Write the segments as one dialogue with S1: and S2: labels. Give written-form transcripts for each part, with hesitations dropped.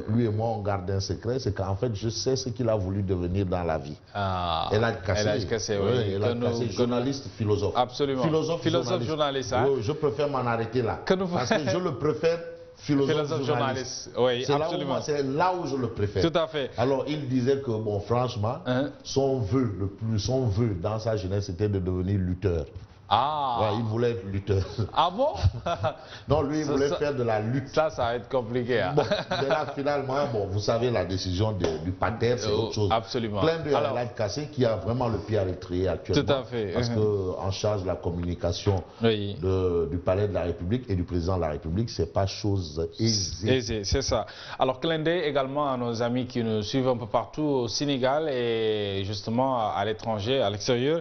S1: lui et moi on garde un secret, c'est qu'en fait je sais ce qu'il a voulu devenir dans la vie. Elhadji Kassé,
S2: oui.
S1: Elhadji Kassé, journaliste, philosophe.
S2: Absolument.
S1: Philosophe,
S2: journaliste. Hein?
S1: Oui, je préfère m'en arrêter là. Parce que je le préfère philosophe journaliste.
S2: Oui, absolument.
S1: C'est là où je le préfère.
S2: Tout à fait.
S1: Alors il disait que, bon, franchement, son vœu dans sa jeunesse, c'était de devenir lutteur. Ouais, il voulait être lutteur.
S2: Ah bon?
S1: Non, lui, il voulait faire de la lutte.
S2: Ça va être compliqué. Hein?
S1: Bon, mais là, finalement, bon, vous savez, la décision du pater, c'est autre chose.
S2: Absolument.
S1: Plein de Elhadji Kassé qui a vraiment le pied à l'étrier actuellement.
S2: Tout à fait.
S1: Parce qu'en charge de la communication du palais de la République et du président de la République, c'est pas chose aisée.
S2: C'est ça. Alors, clin d'œil également à nos amis qui nous suivent un peu partout au Sénégal et justement à l'étranger, à l'extérieur.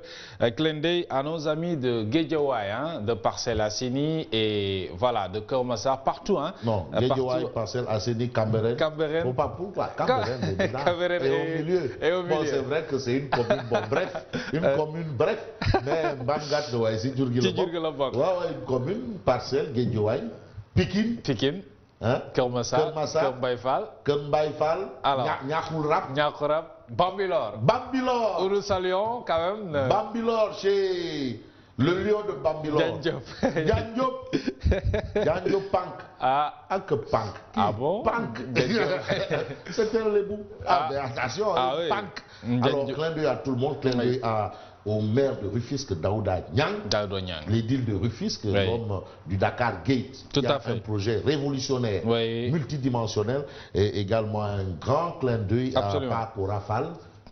S2: Clin d'œil à nos amis de Guédiawaye, hein, de Parcelles Assainies et voilà, de Keur Massar, partout. Hein,
S1: non, Guédiawaye, Parcelles Assainies, Cambérène.
S2: Faut
S1: pas pourquoi Cambérène est dedans. Et au milieu. Bon, c'est vrai que c'est une commune, bon, bref, mais Bangat de Waïsi,
S2: Djurgulabok.
S1: Ouais, une commune, Parcelles, Guédiawaye, Pikine. Hein?
S2: Keur Massar, Keur Mbaye Fall, alors Niakoulrap, Bambilor, où nous saluons quand même
S1: Bambilor chez le lion de Bambilor, Diandiop Pank, Pank.
S2: Ah bon?
S1: Pank. C'était le bout. Mais attention, Pank. Alors, clin d'œil à tout le monde, clin d'œil au maire de Rufisque, Daouda Niang, l'édile de Rufisque, l'homme du Dakar Gate, qui a un projet révolutionnaire, multidimensionnel, et également un grand clin d'œil à Pape Korafal,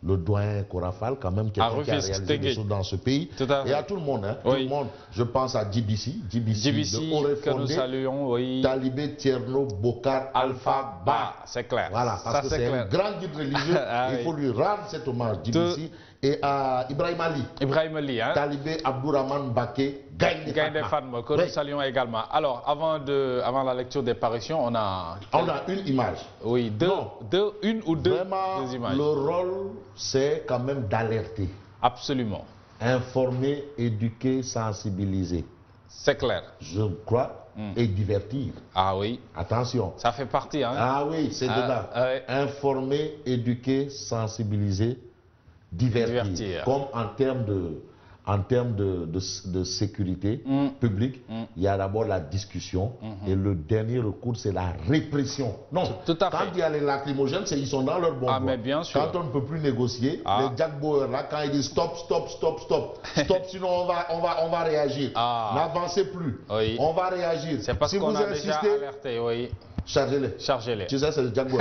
S1: le doyen Korafal, quand même, quelqu'un qui a réalisé des choses dans ce pays, et à tout le monde, hein, tout le monde. Je pense à DBC de Oré Fondé, Talibé Tierno Bokar Alpha Ba.
S2: C'est clair.
S1: Voilà, parce que c'est un grand guide religieux, il faut lui rendre cet hommage, DBC. Et à Ibrahim Ali,
S2: hein?
S1: Talibé Abdourahmane Baké, Gaïndé
S2: Fatma, que nous saluons également. Alors, avant la lecture des parutions, on a
S1: une image.
S2: Oui, une ou deux images.
S1: Le rôle, c'est quand même d'alerter.
S2: Absolument.
S1: Informer, éduquer, sensibiliser.
S2: C'est clair.
S1: Je crois. Et divertir.
S2: Ah oui.
S1: Attention.
S2: Ça fait partie, hein?
S1: Ah oui, c'est dedans. Informer, éduquer, sensibiliser. Divertir. Comme en termes de sécurité publique, il y a d'abord la discussion et le dernier recours, c'est la répression. Non,
S2: tout à fait.
S1: Quand il y a les lacrymogènes, ils sont dans leur bon droit.
S2: Mais bien sûr.
S1: Quand on ne peut plus négocier, les Jack Bauer là, quand ils disent stop, sinon on va réagir. N'avancez plus. On va réagir.
S2: C'est parce qu'on a déjà alerté, oui.
S1: Chargez-les. Tu sais, c'est le Django.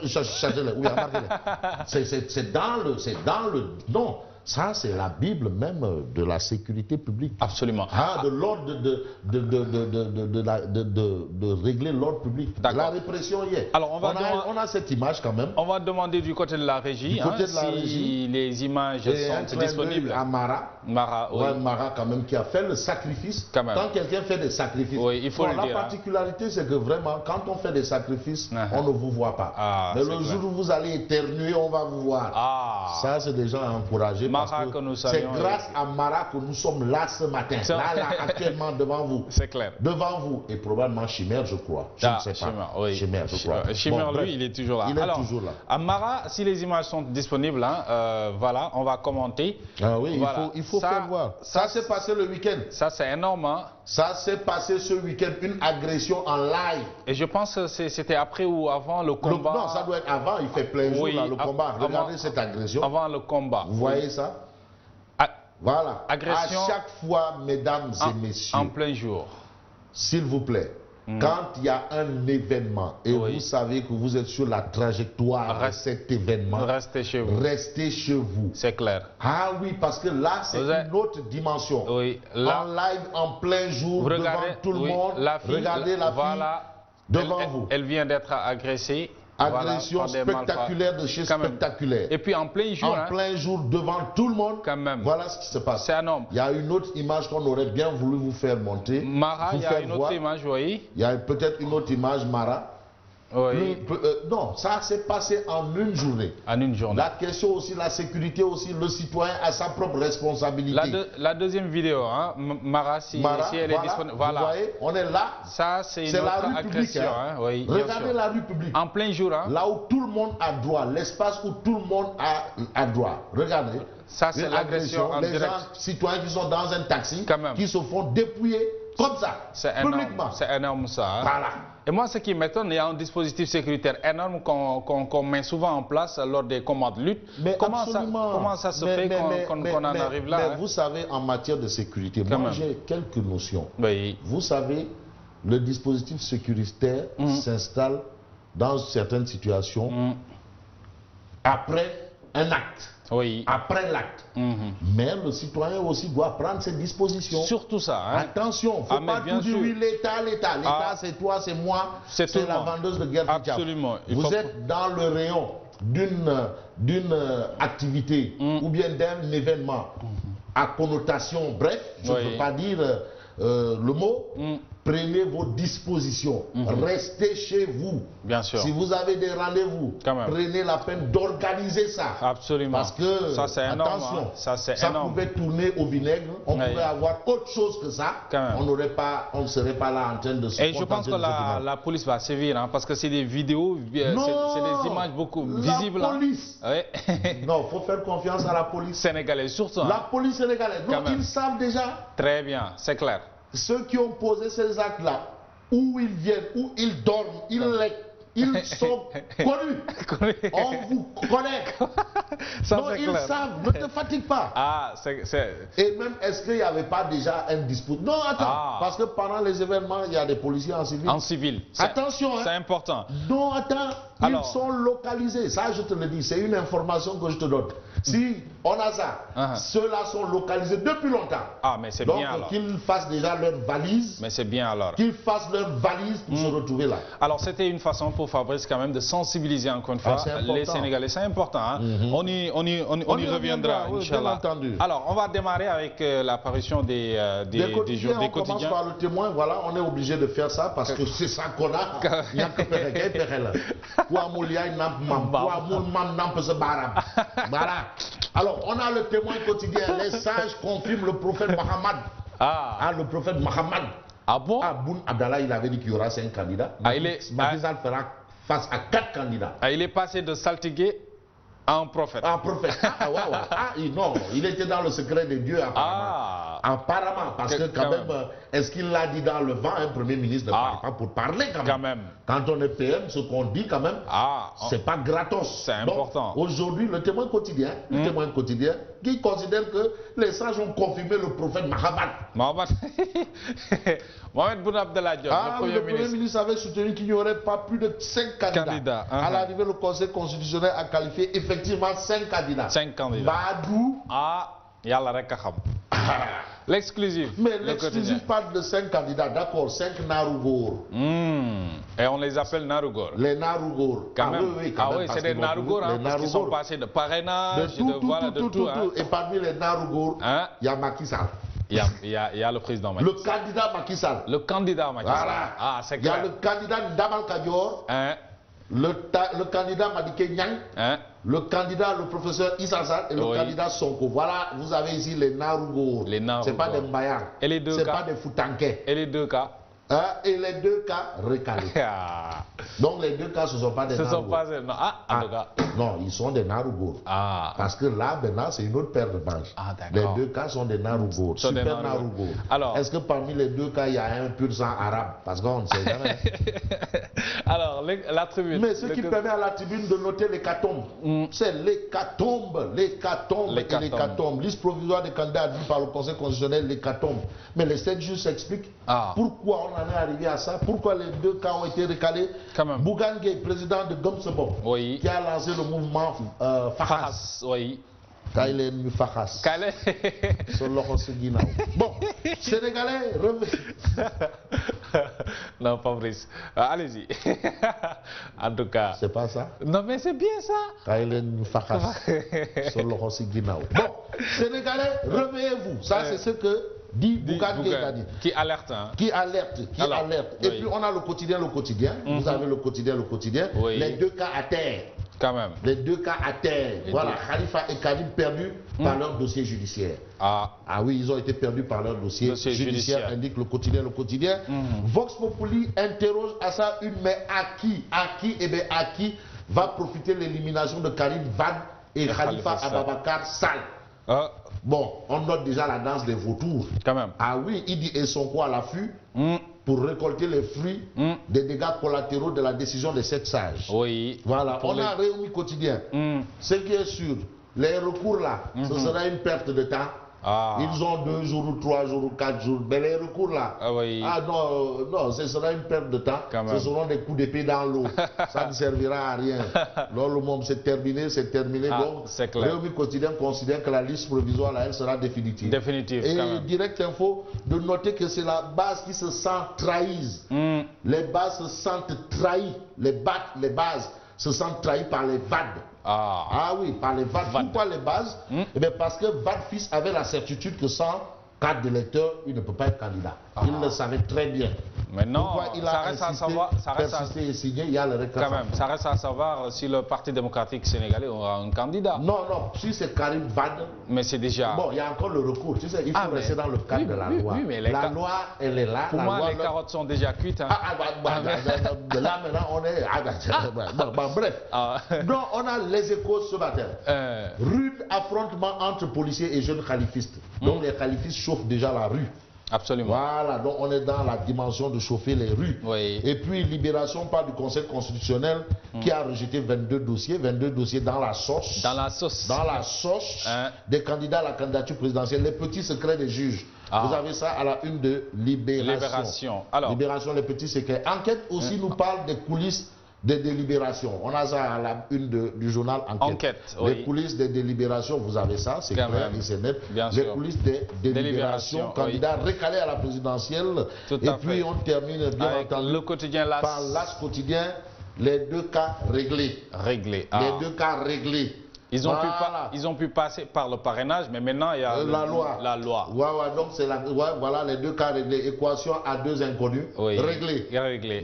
S1: Chargez-les. Oui, marquez-les. C'est dans le. Non. Ça, c'est la Bible même de la sécurité publique.
S2: Absolument.
S1: De l'ordre de régler l'ordre public. La répression y est.
S2: Alors,
S1: on a cette image quand même.
S2: On va demander du côté de la régie, si les images sont disponibles.
S1: À Mara. Mara quand même, qui a fait le sacrifice. Quand quelqu'un fait des sacrifices.
S2: Oui, il faut le dire.
S1: La particularité, c'est que vraiment, quand on fait des sacrifices, on ne vous voit pas. Mais le jour où vous allez éternuer, on va vous voir. Ça, c'est déjà encouragé. C'est grâce à Mara que nous sommes là ce matin, là, actuellement devant vous.
S2: C'est clair.
S1: Devant vous, et probablement Chimère, je crois. Je ne sais pas. Chimère, je crois.
S2: Chimère, lui, il est toujours là.
S1: Il est toujours là.
S2: À Mara, si les images sont disponibles, voilà, on va commenter.
S1: Ah oui, voilà. il faut faire voir. Ça s'est passé le week-end.
S2: Ça, c'est énorme. Hein?
S1: Ça s'est passé ce week-end, une agression en live.
S2: Et je pense que c'était après ou avant le combat.
S1: Non, ça doit être avant, il fait plein jour là, le combat. Regardez cette agression.
S2: Avant le combat.
S1: Vous voyez ça? Voilà.
S2: Agression.
S1: À chaque fois, mesdames et messieurs.
S2: En plein jour.
S1: S'il vous plaît, quand il y a un événement et vous savez que vous êtes sur la trajectoire de cet événement,
S2: restez chez vous.
S1: Restez chez vous.
S2: C'est clair.
S1: Ah oui, parce que là, c'est une autre dimension.
S2: Oui. Là,
S1: en live, en plein jour, devant tout le monde. Regardez la fille devant vous.
S2: Elle vient d'être agressée.
S1: Agression spectaculaire de chez spectaculaire.
S2: Et puis en plein jour.
S1: En plein jour, devant tout le monde.
S2: Quand même.
S1: Voilà ce qui se passe.
S2: C'est énorme.
S1: Il y a une autre image qu'on aurait bien voulu vous faire monter.
S2: Mara, il y a une autre image, oui.
S1: Il y a peut-être une autre image, Mara.
S2: Oui.
S1: Non, ça s'est passé en une journée.
S2: En une journée.
S1: La question aussi, la sécurité aussi, le citoyen a sa propre responsabilité.
S2: La deuxième vidéo, hein, Mara, si elle est disponible. Voilà.
S1: Vous voyez, on est là.
S2: Ça, c'est une
S1: la rue publique.
S2: Hein. Oui,
S1: regardez la rue publique.
S2: En plein jour. Hein.
S1: Là où tout le monde a droit, l'espace où tout le monde a droit. Regardez.
S2: Ça, c'est l'agression en
S1: les
S2: direct.
S1: gens, citoyens qui sont dans un taxi, qui se font dépouiller comme ça, publiquement.
S2: C'est énorme ça. Hein.
S1: Voilà.
S2: Et moi, ce qui m'étonne, il y a un dispositif sécuritaire énorme qu'on met souvent en place lors des combats de lutte.
S1: Mais
S2: comment ça se fait qu'on en arrive là?
S1: Mais vous savez, en matière de sécurité, moi j'ai quelques notions.
S2: Oui.
S1: Vous savez, le dispositif sécuritaire s'installe dans certaines situations après un acte.
S2: Oui.
S1: Après l'acte. Mais le citoyen aussi doit prendre ses dispositions.
S2: Surtout ça. Hein?
S1: Attention, il ne faut pas tout dire, oui, l'État. L'État, c'est toi, c'est moi, c'est la vendeuse de guerre.
S2: Absolument.
S1: Vous êtes dans le rayon d'une activité ou bien d'un événement à connotation, bref, je ne veux pas dire le mot. Prenez vos dispositions. Restez chez vous.
S2: Bien sûr.
S1: Si vous avez des rendez-vous, prenez la peine d'organiser ça.
S2: Absolument.
S1: Parce que,
S2: ça,
S1: attention,
S2: ça
S1: pouvait tourner au vinaigre. On pouvait avoir autre chose que ça. On ne serait pas là en train de se
S2: Et je pense que la police va sévir, hein, parce que c'est des vidéos, c'est des images beaucoup visibles.
S1: La police. Non, il faut faire confiance à la police.
S2: Sénégalaise, surtout.
S1: La police sénégalaise. Non, ils savent déjà.
S2: Très bien, c'est clair.
S1: Ceux qui ont posé ces actes-là, où ils viennent, où ils dorment, ils sont connus. On vous connaît.
S2: Ça,
S1: non, ils savent. Ne te fatigue pas. Et même, est-ce qu'il n'y avait pas déjà un dispute? Non, attends. Parce que pendant les événements, il y a des policiers en civil.
S2: En civil.
S1: Attention.
S2: C'est important.
S1: Non, attends. Ils sont localisés. Ça, je te le dis. C'est une information que je te donne. Si on a ça, ceux-là sont localisés depuis longtemps.
S2: Ah, mais c'est bien alors.
S1: Donc, qu'ils fassent déjà leur valise.
S2: Mais c'est bien alors.
S1: Qu'ils fassent leur valise pour se retrouver là.
S2: Alors, c'était une façon pour Fabrice quand même de sensibiliser encore une fois les Sénégalais. C'est important. Hein? On y reviendra, Inch'Allah. Alors, on va démarrer avec l'apparition des quotidiens.
S1: On commence par le témoin. Voilà, on est obligé de faire ça parce que c'est ça qu'on a. Il n'y a que voilà. Alors, on a le témoin quotidien. Les sages confirment le prophète Mohammed. Le prophète Mohammed.
S2: Ah bon?
S1: Boun Abdallah, il avait dit qu'il y aura 5 candidats. Macky Sall fera face à 4 candidats.
S2: Il est passé de saltigué à un prophète.
S1: Un prophète. Non, il était dans le secret de Dieu apparemment. Apparemment, parce que quand même, est-ce qu'il l'a dit dans le vent? Un premier ministre ne parle pas pour parler quand même. Quand on est PM, ce qu'on dit quand même, c'est pas gratos.
S2: C'est important.
S1: Aujourd'hui, le témoin quotidien, qui considère que les sages ont confirmé le prophète Mohammed.
S2: Mohamed Boun Abdallah Dionne,
S1: le premier ministre avait soutenu qu'il n'y aurait pas plus de 5 candidats. À l'arrivée, le Conseil constitutionnel a qualifié effectivement 5 candidats.
S2: 5 candidats.
S1: Badou.
S2: Yalla rek xam. L'exclusif.
S1: Mais l'exclusif parle de 5 candidats, d'accord, 5 Narougour.
S2: Et on les appelle Narougour.
S1: Les Narougour.
S2: Oui, c'est des Narougour, parce qu'ils sont passés de parrainage, de tout.
S1: Et parmi les Narougour, il y a Macky Sall.
S2: Il y a le président Macky Sall.
S1: Le candidat Macky Sall.
S2: Le candidat Macky Sall.
S1: Voilà.
S2: C'est clair.
S1: Il y a le candidat Ndamal Kadior. Le candidat Madické Niang. Le candidat, le professeur Issa Sall et le candidat Sonko. Voilà, vous avez ici les Narougour. Ce n'est pas des Mbayang.
S2: Et les deux
S1: cas? Ce
S2: n'est
S1: pas des Foutanké.
S2: Et les deux cas?
S1: Et les deux cas recalés. Donc les deux cas, ce ne sont pas des Narougour.
S2: En tout cas.
S1: Non, ils sont des Narougour. Parce que là, maintenant, c'est une autre paire de manches. Les deux cas sont des Narougour. Super Narougour. Est-ce que parmi les deux cas, il y a un pur sang arabe? Parce qu'on ne sait jamais.
S2: Alors, la tribune.
S1: Mais ce qui permet à la tribune de noter l'hécatombe, c'est l'hécatombe. Liste provisoire des candidats admis par le Conseil constitutionnel, l'hécatombe. Mais les 7 juges s'expliquent pourquoi on en est arrivé à ça, pourquoi les deux cas ont été recalés. Bougane Gueye, président de Gomsebom, qui a lancé le mouvement Fahas. Kailen Fahas. Bon, Sénégalais,
S2: non, Fabrice. Allez-y. En tout cas.
S1: C'est pas ça?
S2: Non, mais c'est bien ça.
S1: Kailen Fahas. Bon, Sénégalais, réveillez-vous. Ça, c'est ce que dit Bougane Gueye Dany.
S2: Qui alerte. Hein.
S1: Qui alerte. Et puis on a le quotidien. Vous avez le quotidien.
S2: Oui.
S1: Les deux cas à terre.
S2: Quand même.
S1: Les deux cas à terre. Voilà, Khalifa et Karim perdus par leur dossier judiciaire. Ah oui, ils ont été perdus par leur dossier judiciaire, indique le quotidien. Vox Populi interroge à ça mais à qui va profiter l'élimination de Karim Wade et Khalifa Ababacar Sall. Bon, on note déjà la danse des vautours.
S2: Quand même.
S1: Ah oui, il dit et son quoi à l'affût pour récolter les fruits des dégâts collatéraux de la décision des 7 sages.
S2: Oui.
S1: Voilà, on a Réumi quotidien. Ce qui est sûr, les recours là, ce sera une perte de temps. Ils ont 2 jours ou 3 jours ou 4 jours. Mais les recours là, non, ce sera une perte de temps. Ce seront des coups d'épée dans l'eau. Ça ne servira à rien. Le monde c'est terminé. Donc, Réumi quotidien considère que la liste provisoire là, elle sera définitive. Et Direct Info de noter que c'est la base qui se sent trahie. Les bases se sentent trahies. Les bases se sentent trahies par les VAD. Oui, par les VAD. Pourquoi les bases? Parce que VAD fils avait la certitude que sans carte d'électeur, il ne peut pas être candidat. Il le savait très bien.
S2: Maintenant,
S1: ça reste à savoir. Ça reste
S2: à savoir si le Parti démocratique sénégalais aura un candidat.
S1: Non, si c'est Karim Wade.
S2: Mais c'est déjà.
S1: Bon, il y a encore le recours. Tu sais, il faut rester dans le cadre de la loi. La loi, elle est là.
S2: Pour moi, les carottes sont déjà cuites.
S1: Là, maintenant, on est. Bref. Donc, on a les échos ce matin. Rude affrontement entre policiers et jeunes khalifistes. Donc, les khalifistes chauffent déjà la rue.
S2: Absolument.
S1: Voilà, donc on est dans la dimension de chauffer les rues. Et puis Libération parle du Conseil constitutionnel qui a rejeté 22 dossiers dans la sauce. Dans la sauce des candidats à la candidature présidentielle, les petits secrets des juges. Vous avez ça à la une de Libération.
S2: Alors.
S1: Libération, les petits secrets. Enquête aussi nous parle des coulisses des délibérations. On a ça à la une du journal Enquête. Les coulisses des délibérations, vous avez ça, c'est clair et c'est net. Les coulisses des délibérations, candidats recalés à la présidentielle. Et puis on termine bien entendu
S2: le quotidien
S1: par l'As quotidien, les 2 cas réglés. Les 2 cas réglés.
S2: Ils ont pu passer par le parrainage, mais maintenant il y a la loi.
S1: Donc c'est voilà les 2 cas réglés. Équation à 2 inconnus réglés.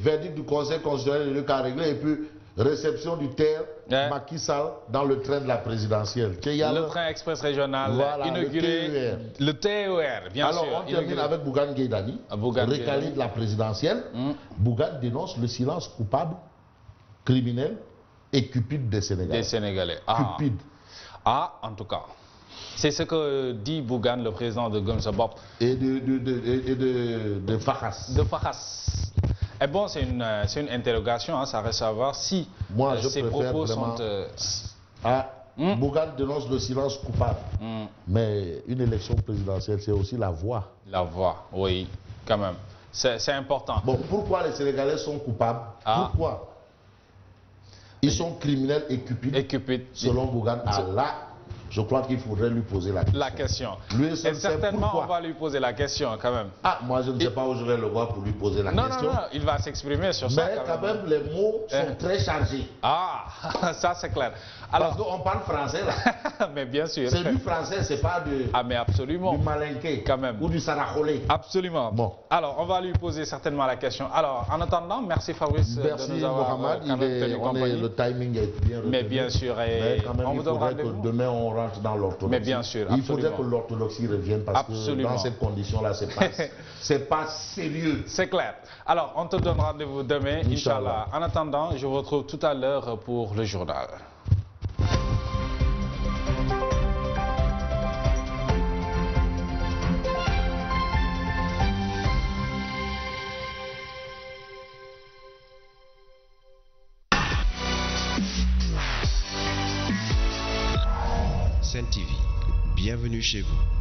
S1: Verdict du Conseil constitutionnel, les 2 cas réglés. Et puis réception du TER Macky Sall dans le train de la présidentielle.
S2: Le train express régional inauguré. Le TER, bien sûr.
S1: Alors on termine avec Bougane Gueye Dany, recalé de la présidentielle. Bougane dénonce le silence coupable, criminel et cupide des Sénégalais. Cupide.
S2: En tout cas. C'est ce que dit Bougane, le président de Gumza Bop.
S1: Et de Fakhas.
S2: Et bon, c'est une interrogation, ça reste à savoir si ces propos sont...
S1: Bougane dénonce le silence coupable. Mais une élection présidentielle, c'est aussi la voix.
S2: La voix, oui, quand même. C'est important.
S1: Bon, pourquoi les Sénégalais sont coupables? Pourquoi? Ils sont criminels et cupides. Selon Bougane, je crois qu'il faudrait lui poser la question.
S2: Et certainement, on va lui poser la question quand même.
S1: Moi je ne sais pas où je vais le voir pour lui poser la question.
S2: Non, il va s'exprimer sur ça.
S1: Mais quand même, les mots sont très chargés.
S2: Ça c'est clair.
S1: Parce qu'on parle français là.
S2: Mais bien sûr.
S1: C'est du français, c'est pas
S2: mais absolument.
S1: Du malinqué
S2: quand même.
S1: Ou du sarakholé.
S2: Absolument.
S1: Bon.
S2: Alors, on va lui poser certainement la question. Alors, en attendant, merci Fabrice
S1: de nous avoir tenu compagnie. Le timing est bien retenu.
S2: Mais bien sûr.
S1: Mais quand même, il faudrait que demain on rentre dans l'orthodoxie.
S2: Mais bien sûr,
S1: il faudrait que l'orthodoxie revienne parce que dans ces conditions-là, c'est pas sérieux.
S2: C'est clair. Alors, on te donne rendez-vous demain, Inch'Allah. En attendant, je vous retrouve tout à l'heure pour le journal.
S3: Sen TV, bienvenue chez vous.